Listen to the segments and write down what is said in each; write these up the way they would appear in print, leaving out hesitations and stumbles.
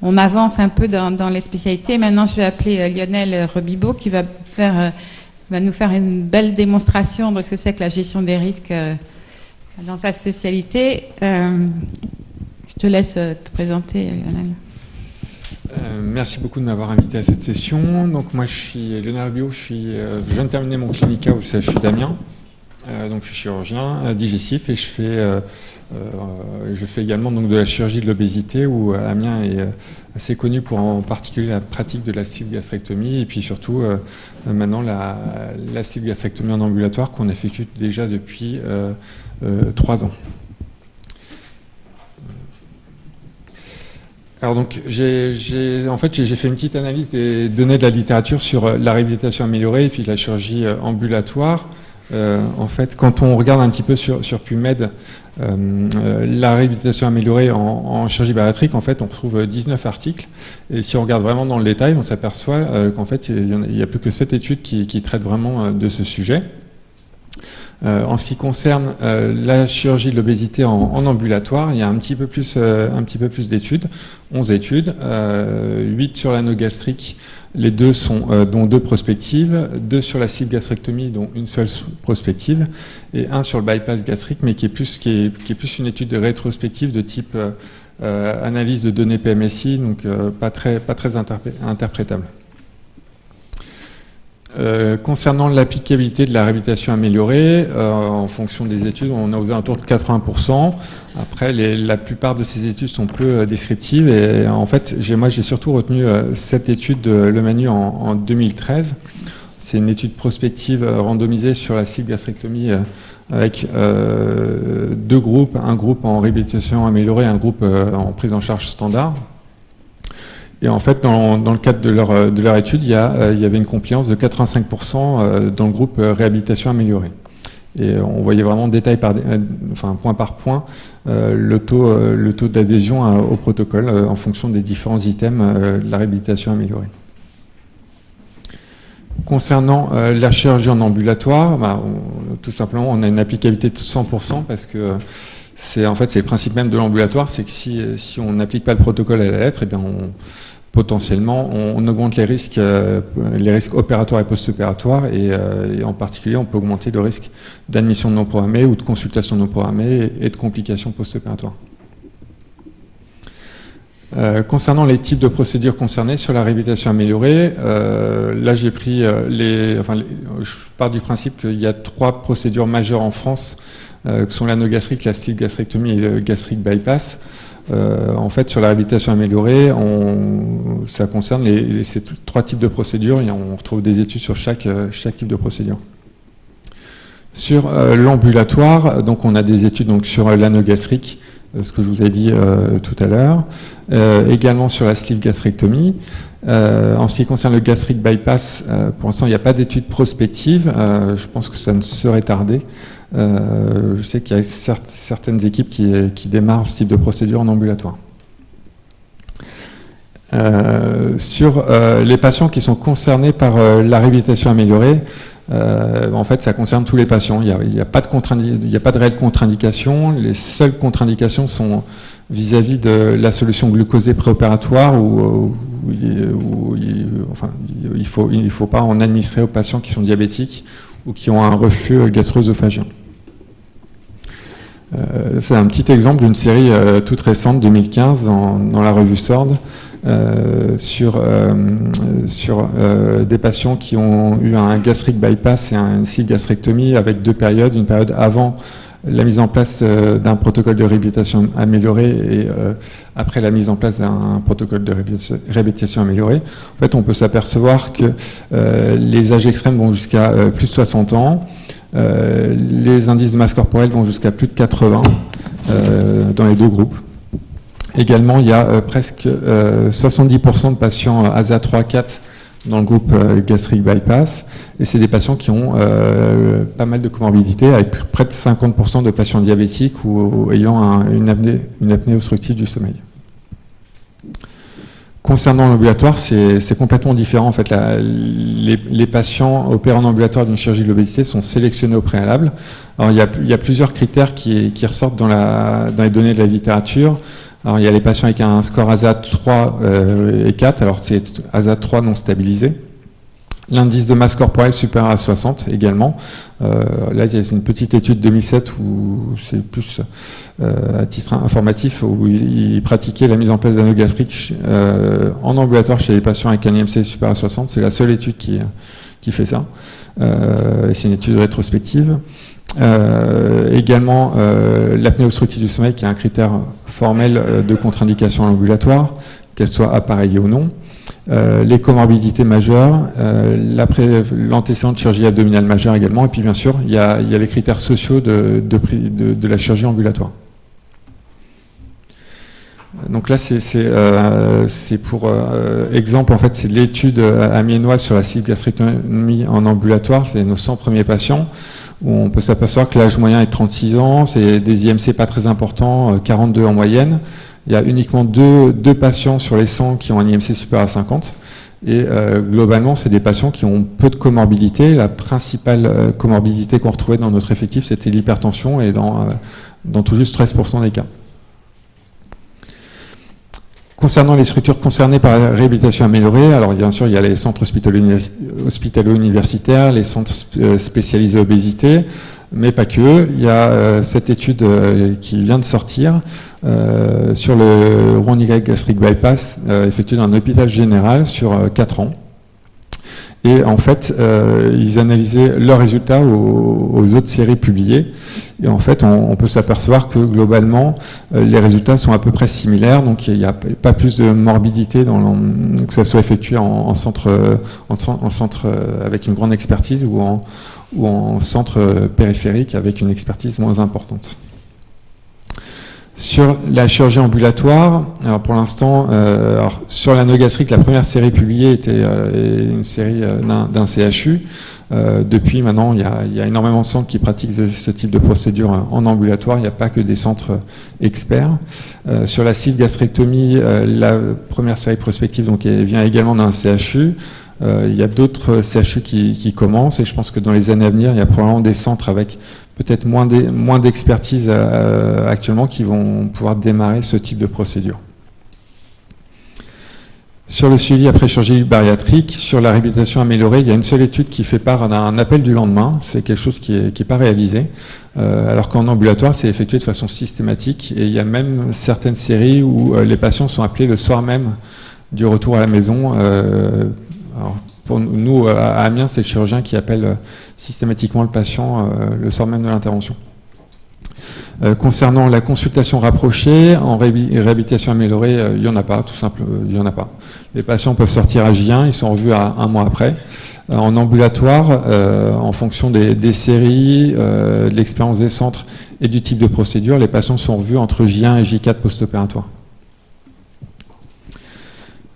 on avance un peu dans les spécialités. Maintenant, je vais appeler Lionel Rebibaud qui va nous faire une belle démonstration de ce que c'est que la gestion des risques dans sa spécialité. Je te laisse te présenter, Lionel. Merci beaucoup de m'avoir invité à cette session. Donc moi, je suis Lionel Rebibaud, je viens de terminer mon clinica au CHU d'Amiens. Donc je suis chirurgien digestif et je fais également donc de la chirurgie de l'obésité, où Amiens est assez connu pour en particulier la pratique de la sylgastrectomie et puis surtout maintenant la sylgastrectomie en ambulatoire qu'on effectue déjà depuis 3 ans. Alors donc j'ai fait une petite analyse des données de la littérature sur la réhabilitation améliorée et puis la chirurgie ambulatoire. En fait, quand on regarde un petit peu sur PubMed la réhabilitation améliorée en chirurgie bariatrique, en fait, on retrouve 19 articles. Et si on regarde vraiment dans le détail, on s'aperçoit qu'en fait, il n'y a plus que 7 études qui traitent vraiment de ce sujet. En ce qui concerne la chirurgie de l'obésité en ambulatoire, il y a un petit peu plus d'études, 11 études, 8 sur l'anneau gastrique, les 2 sont dont 2 prospectives, 2 sur la sylgastrectomie dont une seule prospective, et 1 sur le bypass gastrique, mais qui est plus une étude de rétrospective de type analyse de données PMSI, donc pas très interprétable. Concernant l'applicabilité de la réhabilitation améliorée, en fonction des études, on a aux alentours de 80%. Après, la plupart de ces études sont peu descriptives. Et en fait, moi, j'ai surtout retenu cette étude de Lemanu en 2013. C'est une étude prospective randomisée sur la sylgastrectomie avec 2 groupes, un groupe en réhabilitation améliorée et un groupe en prise en charge standard. Et en fait, dans le cadre de leur étude, il y avait une compliance de 85% dans le groupe réhabilitation améliorée. Et on voyait vraiment point par point le taux d'adhésion au protocole en fonction des différents items de la réhabilitation améliorée. Concernant la chirurgie en ambulatoire, tout simplement, on a une applicabilité de 100% parce que c'est le principe même de l'ambulatoire, c'est que si on n'applique pas le protocole à la lettre, eh bien potentiellement on augmente les risques opératoires et post-opératoires et en particulier on peut augmenter le risque d'admission non programmée ou de consultation non programmée et de complications post-opératoires. Concernant les types de procédures concernées sur la réhabilitation améliorée, là j'ai pris je pars du principe qu'il y a 3 procédures majeures en France que sont l'anogastrique, la sylgastrectomie et le gastric bypass. En fait, sur la réhabilitation améliorée, ça concerne ces 3 types de procédures et on retrouve des études sur chaque type de procédure. Sur l'ambulatoire, donc on a des études donc, sur l'anogastrique, ce que je vous ai dit tout à l'heure, également sur la sylgastrectomie. En ce qui concerne le gastric bypass, pour l'instant il n'y a pas d'études prospectives, je pense que ça ne serait tardé. Je sais qu'il y a certaines équipes qui démarrent ce type de procédure en ambulatoire. Sur les patients qui sont concernés par la réhabilitation améliorée, en fait ça concerne tous les patients, il n'y a pas de réelle contre-indication, les seules contre-indications sont vis-à-vis de la solution glucosée préopératoire où il faut pas en administrer aux patients qui sont diabétiques ou qui ont un reflux gastro-œsophagien. C'est un petit exemple d'une série toute récente, 2015, dans la revue SORD, sur des patients qui ont eu un gastric bypass et une sylgastrectomie avec 2 périodes, une période avant la mise en place d'un protocole de réhabilitation améliorée et après la mise en place d'un protocole de réhabilitation améliorée. En fait, on peut s'apercevoir que les âges extrêmes vont jusqu'à plus de 60 ans, les indices de masse corporelle vont jusqu'à plus de 80 dans les 2 groupes. Également, il y a presque 70% de patients ASA 3-4 dans le groupe gastric bypass, et c'est des patients qui ont pas mal de comorbidités, avec près de 50% de patients diabétiques ou ayant une apnée obstructive du sommeil. Concernant l'ambulatoire, c'est complètement différent. En fait, les patients opérés en ambulatoire d'une chirurgie de l'obésité sont sélectionnés au préalable. Alors, il y a plusieurs critères qui ressortent dans les données de la littérature. Alors il y a les patients avec un score ASAT 3 et 4, alors c'est ASAT 3 non stabilisé. L'indice de masse corporelle supérieur à 60 également. Là, il y a une petite étude 2007 où c'est plus à titre informatif, où ils pratiquaient la mise en place d'anneaux gastriques en ambulatoire chez les patients avec un IMC supérieur à 60. C'est la seule étude qui fait ça. C'est une étude rétrospective. Également, l'apnée obstructive du sommeil, qui est un critère formel de contre-indication à l'ambulatoire, qu'elle soit appareillée ou non. Les comorbidités majeures, l'antécédent de chirurgie abdominale majeure également, et puis bien sûr, il y a les critères sociaux de la chirurgie ambulatoire. Donc là, c'est pour exemple, en fait, c'est l'étude amiénoise sur la gastrectomie en ambulatoire, c'est nos 100 premiers patients, où on peut s'apercevoir que l'âge moyen est de 36 ans, c'est des IMC pas très importants, 42 en moyenne. Il y a uniquement deux patients sur les 100 qui ont un IMC supérieur à 50. Et globalement, c'est des patients qui ont peu de comorbidité. La principale comorbidité qu'on retrouvait dans notre effectif, c'était l'hypertension, et dans tout juste 13% des cas. Concernant les structures concernées par la réhabilitation améliorée, alors bien sûr, il y a les centres hospitalo-universitaires, les centres spécialisés obésité, mais pas que. Il y a cette étude qui vient de sortir sur le Roux-en-Y gastric bypass effectué dans un hôpital général sur 4 ans. Et en fait, ils analysaient leurs résultats aux autres séries publiées. Et en fait, on peut s'apercevoir que globalement, les résultats sont à peu près similaires. Donc, il n'y a pas plus de morbidité, que ça soit effectué en centre avec une grande expertise ou en centre périphérique avec une expertise moins importante. Sur la chirurgie ambulatoire, alors pour l'instant, sur l'anneau gastrique, la première série publiée était une série d'un CHU. Depuis maintenant, il y a énormément de centres qui pratiquent ce type de procédure en ambulatoire. Il n'y a pas que des centres experts. Sur la gastrectomie, la première série prospective donc, vient également d'un CHU. Il y a d'autres CHU qui commencent, et je pense que dans les années à venir, il y a probablement des centres avec peut-être moins d'expertise actuellement qui vont pouvoir démarrer ce type de procédure. Sur le suivi après chirurgie bariatrique, sur la réhabilitation améliorée, il y a une seule étude qui fait part d'un appel du lendemain. C'est quelque chose qui est pas réalisé, alors qu'en ambulatoire, c'est effectué de façon systématique, et il y a même certaines séries où les patients sont appelés le soir même du retour à la maison. Alors, pour nous, à Amiens, c'est le chirurgien qui appelle systématiquement le patient le soir même de l'intervention. Concernant la consultation rapprochée, en réhabilitation améliorée, il n'y en a pas, tout simplement, il n'y en a pas. Les patients peuvent sortir à J1, ils sont revus à 1 mois après. En ambulatoire, en fonction des séries, de l'expérience des centres et du type de procédure, les patients sont revus entre J1 et J4 post-opératoire.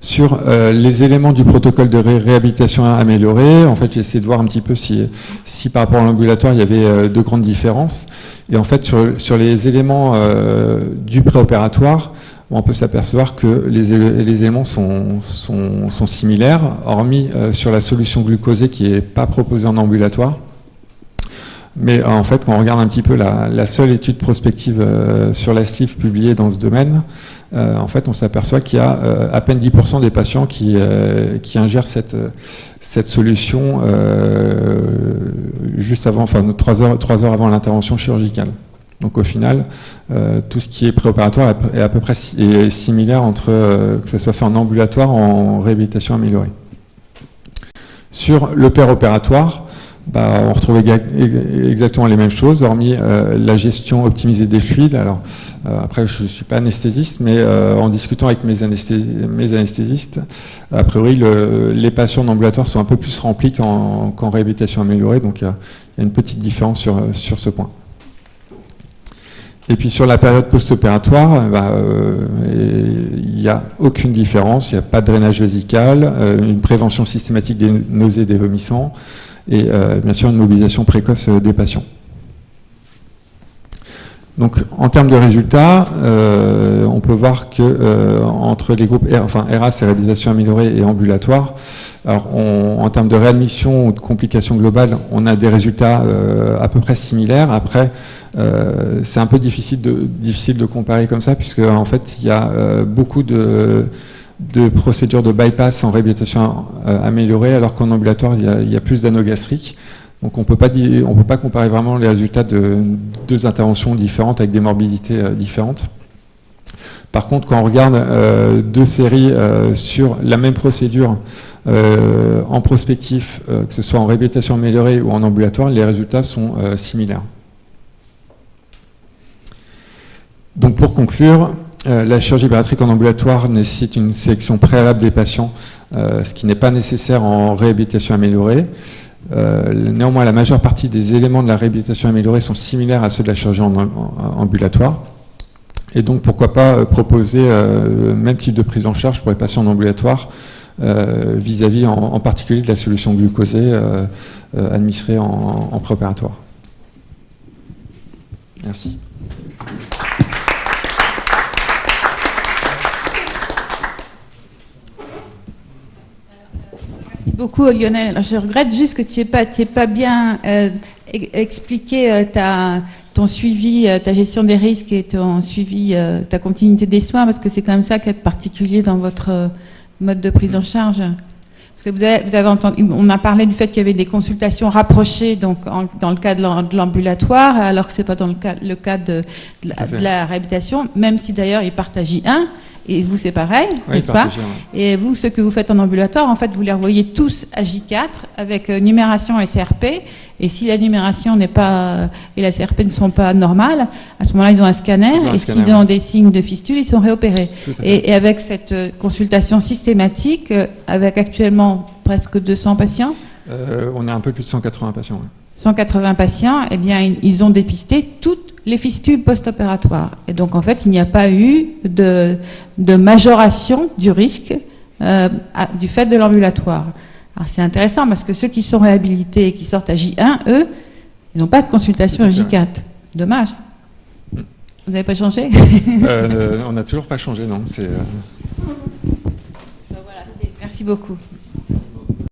Sur les éléments du protocole de réhabilitation améliorée, en fait, j'ai essayé de voir un petit peu si par rapport à l'ambulatoire, il y avait de grandes différences. Et en fait, sur les éléments du préopératoire, on peut s'apercevoir que les éléments sont similaires, hormis sur la solution glucosée qui n'est pas proposée en ambulatoire. Mais en fait, quand on regarde un petit peu la seule étude prospective sur la sleeve publiée dans ce domaine, en fait, on s'aperçoit qu'il y a à peine 10% des patients qui ingèrent cette solution juste avant, enfin 3 heures avant l'intervention chirurgicale. Donc au final, tout ce qui est préopératoire est à peu près similaire entre que ce soit fait en ambulatoire ou en réhabilitation améliorée. Sur le péropératoire, on retrouve exactement les mêmes choses, hormis la gestion optimisée des fluides. Alors, après, je ne suis pas anesthésiste, mais en discutant avec mes anesthésistes, a priori, les patients en ambulatoire sont un peu plus remplis qu'en réhabilitation améliorée, donc il y a une petite différence sur ce point. Et puis sur la période post-opératoire, il n'y a aucune différence, il n'y a pas de drainage vésical, une prévention systématique des nausées et des vomissements, et bien sûr une mobilisation précoce des patients. Donc, en termes de résultats, on peut voir que entre les groupes ERAS et réhabilitation améliorée et ambulatoire, alors en termes de réadmission ou de complications globales, on a des résultats à peu près similaires. Après, c'est un peu difficile de comparer comme ça, puisque en fait, il y a beaucoup de procédures de bypass en réhabilitation améliorée, alors qu'en ambulatoire, il y a plus d'anneaux gastriques. Donc on peut pas comparer vraiment les résultats de deux interventions différentes avec des morbidités différentes. Par contre, quand on regarde deux séries sur la même procédure en prospectif, que ce soit en réhabilitation améliorée ou en ambulatoire, les résultats sont similaires. Donc pour conclure, la chirurgie bariatrique en ambulatoire nécessite une sélection préalable des patients, ce qui n'est pas nécessaire en réhabilitation améliorée. Néanmoins, la majeure partie des éléments de la réhabilitation améliorée sont similaires à ceux de la chirurgie ambulatoire. Et donc, pourquoi pas proposer le même type de prise en charge pour les patients en ambulatoire vis-à-vis en particulier de la solution glucosée administrée en préopératoire. Merci. Beaucoup Lionel. Alors, je regrette juste que tu n'aies pas bien expliqué ton suivi, ta gestion des risques et ton suivi, ta continuité des soins, parce que c'est quand même ça qui est particulier dans votre mode de prise en charge. Parce que vous avez entendu, on a parlé du fait qu'il y avait des consultations rapprochées donc dans le cas de l'ambulatoire, alors que c'est pas dans le cas de la réhabilitation, même si d'ailleurs ils partagent J1. Et vous, c'est pareil, oui, n'est-ce pas? Et vous, ce que vous faites en ambulatoire, en fait, vous les revoyez tous à J4 avec numération et CRP. Et si la numération n'est pas et la CRP ne sont pas normales, à ce moment-là, ils ont un scanner. Et s'ils ont des signes de fistule, ils sont réopérés. Et avec cette consultation systématique, avec actuellement presque 200 patients, on a un peu plus de 180 patients. Ouais. 180 patients, eh bien, ils ont dépisté toutes les fistules post-opératoires. Et donc, en fait, il n'y a pas eu de majoration du risque du fait de l'ambulatoire. Alors, c'est intéressant parce que ceux qui sont réhabilités et qui sortent à J1, eux, ils n'ont pas de consultation à J4. Dommage. Vous n'avez pas changé? On n'a toujours pas changé, non. Voilà, merci beaucoup.